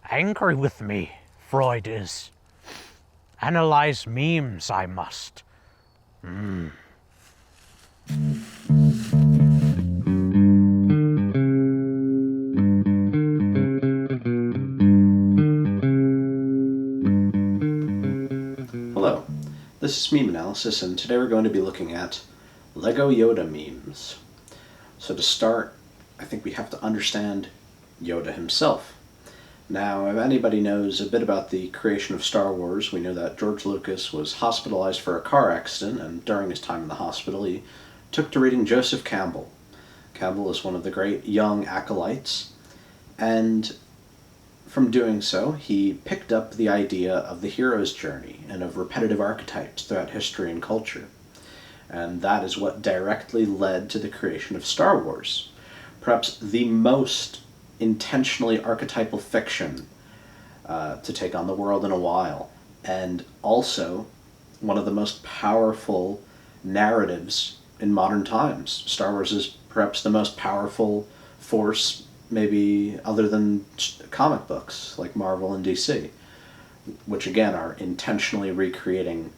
Angry with me, Freud is. Analyze memes, I must. Hello, this is Meme Analysis, and today we're going to be looking at Lego Yoda memes. So to start, I think we have to understand Yoda himself. Now, if anybody knows a bit about the creation of Star Wars, we know that George Lucas was hospitalized for a car accident, and during his time in the hospital he took to reading Joseph Campbell. Campbell is one of the great young acolytes, and from doing so, he picked up the idea of the hero's journey and of repetitive archetypes throughout history and culture. And that is what directly led to the creation of Star Wars, perhaps the most intentionally archetypal fiction to take on the world in a while, and also one of the most powerful narratives in modern times. Star Wars is perhaps the most powerful force, maybe other than comic books like Marvel and DC, which again are intentionally recreating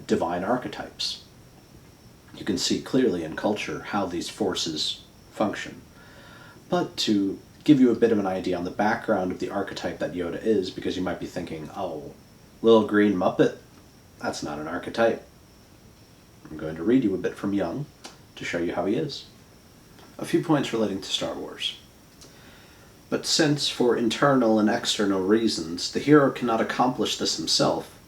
divine archetypes. You can see clearly in culture how these forces function. But to give you a bit of an idea on the background of the archetype that Yoda is, because you might be thinking, oh, little green Muppet, that's not an archetype. I'm going to read you a bit from Jung to show you how he is. A few points relating to Star Wars. But since, for internal and external reasons, the hero cannot accomplish this himself,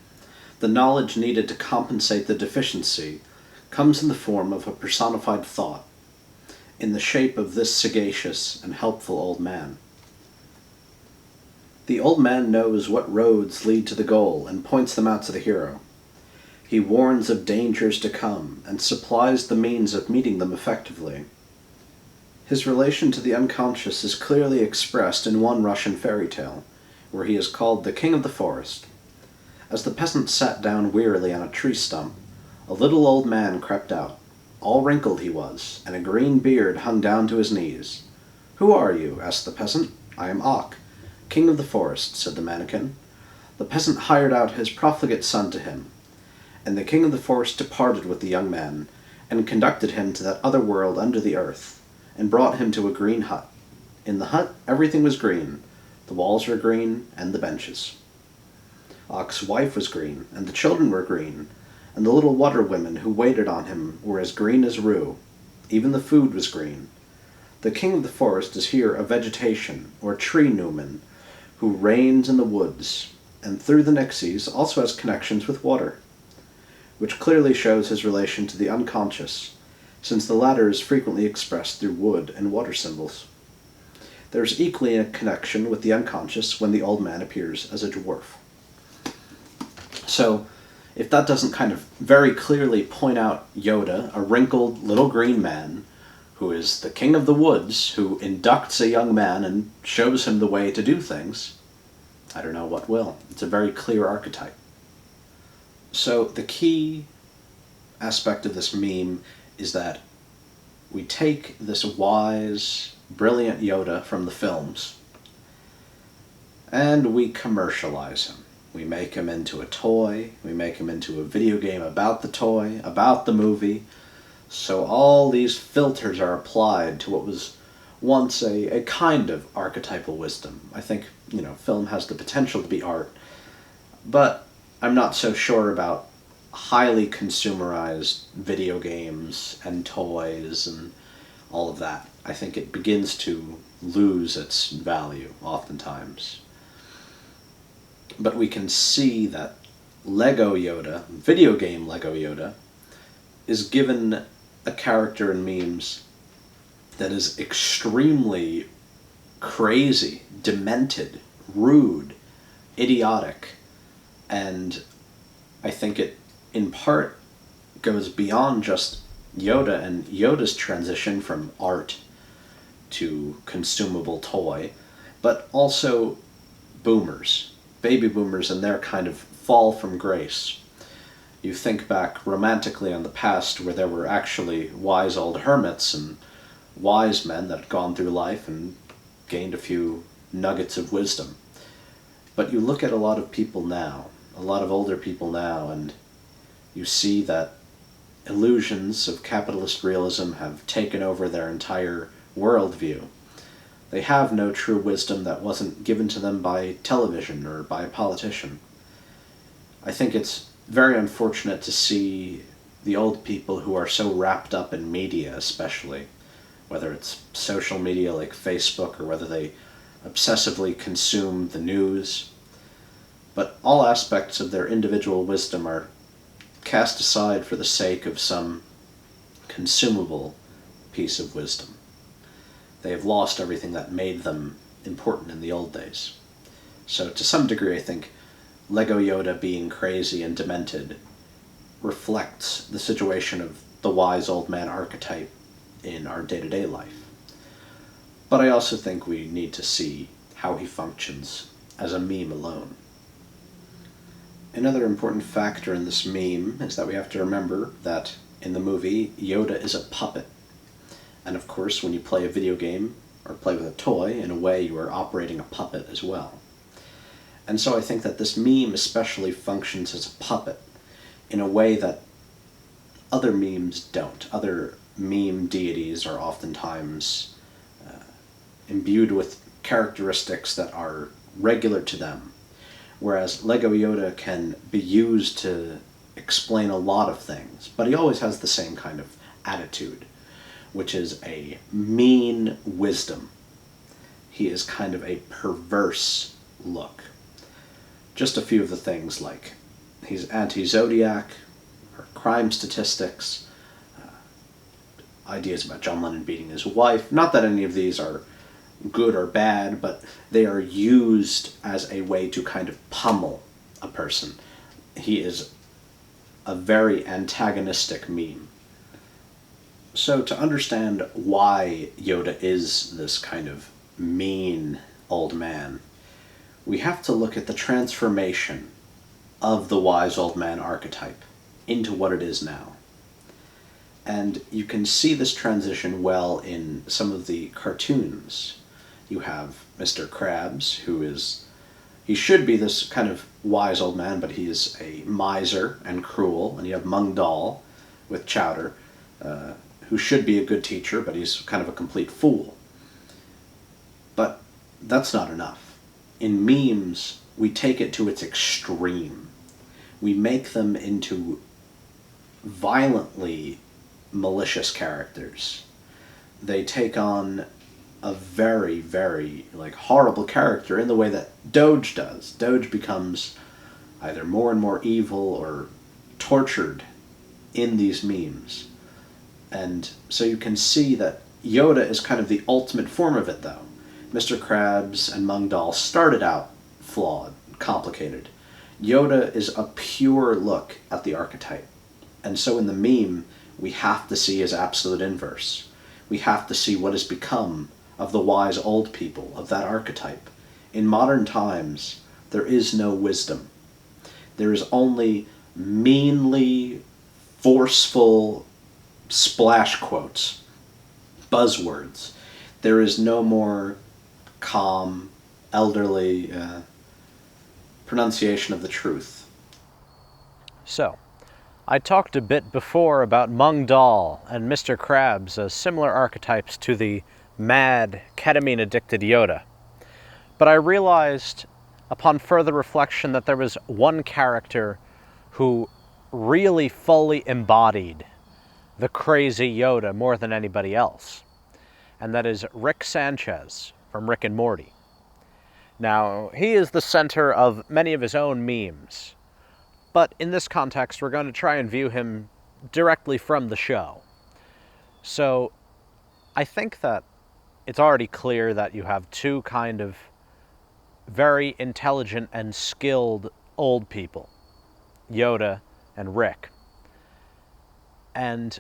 the knowledge needed to compensate the deficiency comes in the form of a personified thought, in the shape of this sagacious and helpful old man. The old man knows what roads lead to the goal and points them out to the hero. He warns of dangers to come and supplies the means of meeting them effectively. His relation to the unconscious is clearly expressed in one Russian fairy tale, where he is called the King of the Forest. As the peasant sat down wearily on a tree stump, a little old man crept out. All wrinkled he was, and a green beard hung down to his knees. "Who are you?" asked the peasant. "I am Ak, King of the Forest," said the mannikin. The peasant hired out his profligate son to him, and the King of the Forest departed with the young man, and conducted him to that other world under the earth, and brought him to a green hut. In the hut everything was green. The walls were green, and the benches. Ak's wife was green, and the children were green, and the little water women who waited on him were as green as rue. Even the food was green. The King of the Forest is here a vegetation, or tree Newman, who reigns in the woods, and through the Nixies also has connections with water, which clearly shows his relation to the unconscious, since the latter is frequently expressed through wood and water symbols. There is equally a connection with the unconscious when the old man appears as a dwarf. So, if that doesn't kind of very clearly point out Yoda, a wrinkled little green man, who is the king of the woods, who inducts a young man and shows him the way to do things, I don't know what will. It's a very clear archetype. So the key aspect of this meme is that we take this wise, brilliant Yoda from the films, and we commercialize him. We make him into a toy, we make him into a video game about the toy, about the movie. So all these filters are applied to what was once a kind of archetypal wisdom. I think, film has the potential to be art, but I'm not so sure about highly consumerized video games and toys and all of that. I think it begins to lose its value oftentimes. But we can see that Lego Yoda, video game Lego Yoda, is given a character in memes that is extremely crazy, demented, rude, idiotic, and I think it in part goes beyond just Yoda and Yoda's transition from art to consumable toy, but also boomers, baby boomers, and their kind of fall from grace. You think back romantically on the past where there were actually wise old hermits and wise men that had gone through life and gained a few nuggets of wisdom. But you look at a lot of people now, a lot of older people now, and you see that illusions of capitalist realism have taken over their entire worldview. They have no true wisdom that wasn't given to them by television or by a politician. I think it's very unfortunate to see the old people who are so wrapped up in media, especially, whether it's social media like Facebook or whether they obsessively consume the news. But all aspects of their individual wisdom are cast aside for the sake of some consumable piece of wisdom. They have lost everything that made them important in the old days. So to some degree, I think Lego Yoda being crazy and demented reflects the situation of the wise old man archetype in our day-to-day life. But I also think we need to see how he functions as a meme alone. Another important factor in this meme is that we have to remember that in the movie, Yoda is a puppet. And of course, when you play a video game or play with a toy, in a way you are operating a puppet as well. And so I think that this meme especially functions as a puppet in a way that other memes don't. Other meme deities are oftentimes imbued with characteristics that are regular to them, whereas Lego Yoda can be used to explain a lot of things, but he always has the same kind of attitude, which is a mean wisdom. He is kind of a perverse look. Just a few of the things, like he's anti-Zodiac, or crime statistics, ideas about John Lennon beating his wife. Not that any of these are good or bad, but they are used as a way to kind of pummel a person. He is a very antagonistic meme. So to understand why Yoda is this kind of mean old man, we have to look at the transformation of the wise old man archetype into what it is now. And you can see this transition well in some of the cartoons. You have Mr. Krabs, he should be this kind of wise old man, but he is a miser and cruel. And you have Mung Dal with Chowder, who should be a good teacher, but he's kind of a complete fool. But that's not enough. In memes, we take it to its extreme. We make them into violently malicious characters. They take on a very, very horrible character in the way that Doge does. Doge becomes either more and more evil or tortured in these memes. And so you can see that Yoda is kind of the ultimate form of it, though. Mr. Krabs and Mung Dal started out flawed, complicated. Yoda is a pure look at the archetype. And so in the meme, we have to see his absolute inverse. We have to see what has become of the wise old people, of that archetype. In modern times, there is no wisdom. There is only meanly forceful splash quotes, buzzwords. There is no more calm, elderly pronunciation of the truth. So, I talked a bit before about Mung Dal and Mr. Krabs as similar archetypes to the mad, ketamine-addicted Yoda. But I realized, upon further reflection, that there was one character who really fully embodied the crazy Yoda more than anybody else. And that is Rick Sanchez from Rick and Morty. Now, he is the center of many of his own memes. But in this context, we're going to try and view him directly from the show. So, I think that it's already clear that you have two kind of very intelligent and skilled old people, Yoda and Rick. And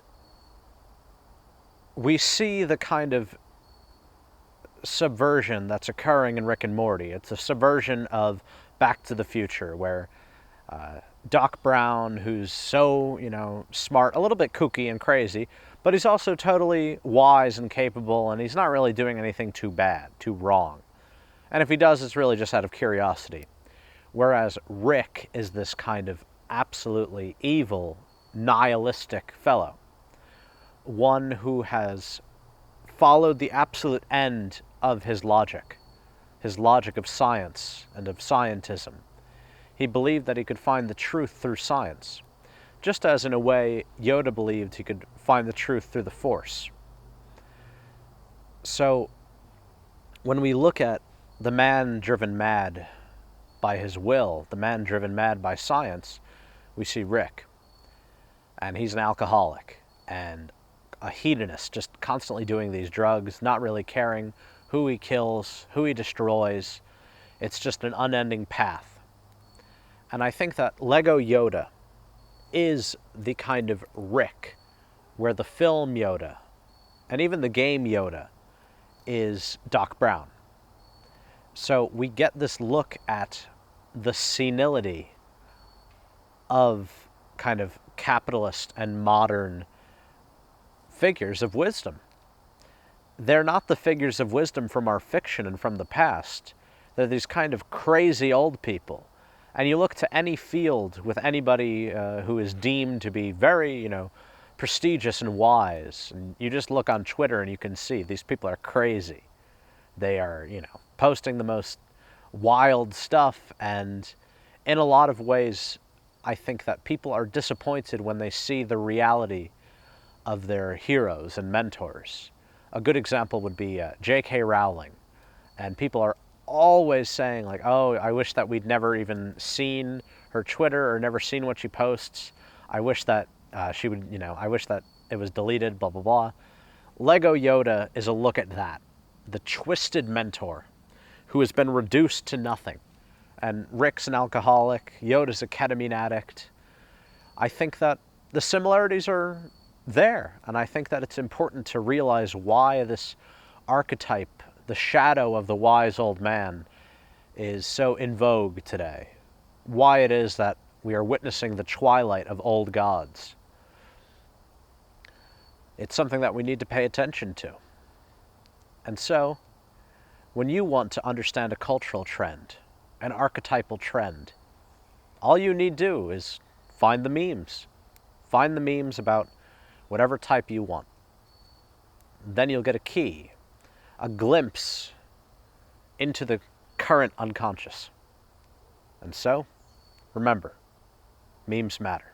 we see the kind of subversion that's occurring in Rick and Morty. It's a subversion of Back to the Future, where Doc Brown, who's so, smart, a little bit kooky and crazy, but he's also totally wise and capable, and he's not really doing anything too bad, too wrong. And if he does, it's really just out of curiosity. Whereas Rick is this kind of absolutely evil, nihilistic fellow. One who has followed the absolute end of his logic of science and of scientism. He believed that he could find the truth through science, just as in a way Yoda believed he could find the truth through the Force. So, when we look at the man driven mad by his will, the man driven mad by science, we see Rick. And he's an alcoholic and a hedonist, just constantly doing these drugs, not really caring who he kills, who he destroys. It's just an unending path. And I think that Lego Yoda is the kind of Rick where the film Yoda and even the game Yoda is Doc Brown. So we get this look at the senility of kind of capitalist and modern figures of wisdom. They're not the figures of wisdom from our fiction and from the past. They're these kind of crazy old people. And you look to any field with anybody who is deemed to be very, prestigious and wise, and you just look on Twitter and you can see these people are crazy. They are, posting the most wild stuff, and in a lot of ways, I think that people are disappointed when they see the reality of their heroes and mentors. A good example would be J.K. Rowling, and people are always saying like, oh, I wish that we'd never even seen her Twitter or never seen what she posts. I wish that she would, I wish that it was deleted, blah, blah, blah. Lego Yoda is a look at that. The twisted mentor who has been reduced to nothing. And Rick's an alcoholic, Yoda's a ketamine addict. I think that the similarities are there, and I think that it's important to realize why this archetype, the shadow of the wise old man, is so in vogue today. Why it is that we are witnessing the twilight of old gods. It's something that we need to pay attention to. And so, when you want to understand a cultural trend, an archetypal trend, all you need to do is find the memes. Find the memes about whatever type you want. Then you'll get a key, a glimpse into the current unconscious. And so, remember, memes matter.